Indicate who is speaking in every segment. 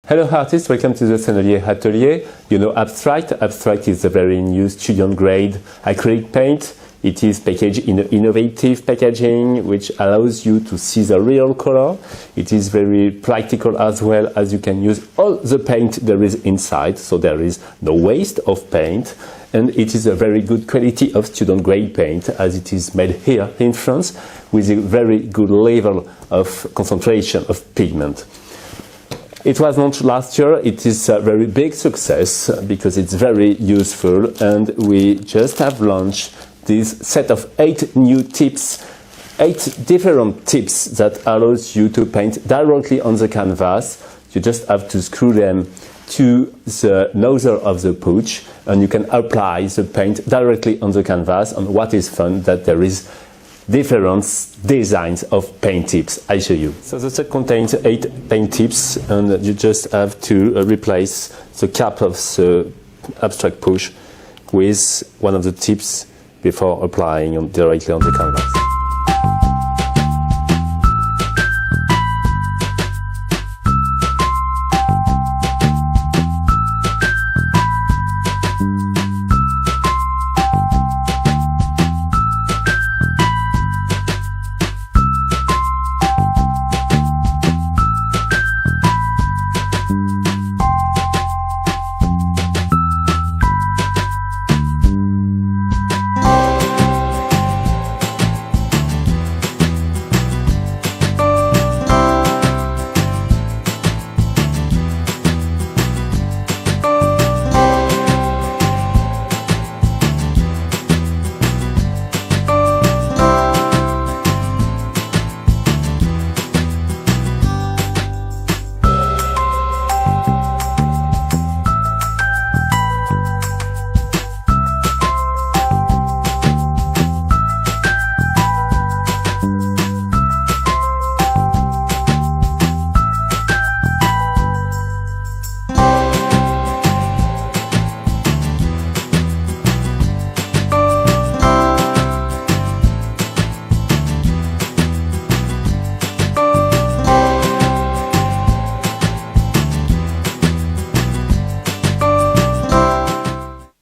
Speaker 1: Hello artists, welcome to the Sennelier atelier. You know abstract. Abstract is a very new student-grade acrylic paint. It is packaged in an innovative packaging which allows you to see the real color. It is very practical as well, as you can use all the paint there is inside, so there is no waste of paint. And it is a very good quality of student-grade paint, as it is made here in France with a very good level of concentration of pigment. It was launched last year. It is a very big success because it's very useful, and we just have launched this set of 8 new tips, 8 different tips that allows you to paint directly on the canvas. You just have to screw them to the nozzle of the pouch, and you can apply the paint directly on the canvas. And what is fun, that there is different designs of paint tips. I show you. So the set contains 8 paint tips, and you just have to replace the cap of the abstract push with one of the tips before applying directly on the canvas.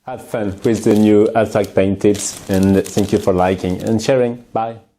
Speaker 1: Have fun with the new abstract paint tips, and thank you for liking and sharing. Bye.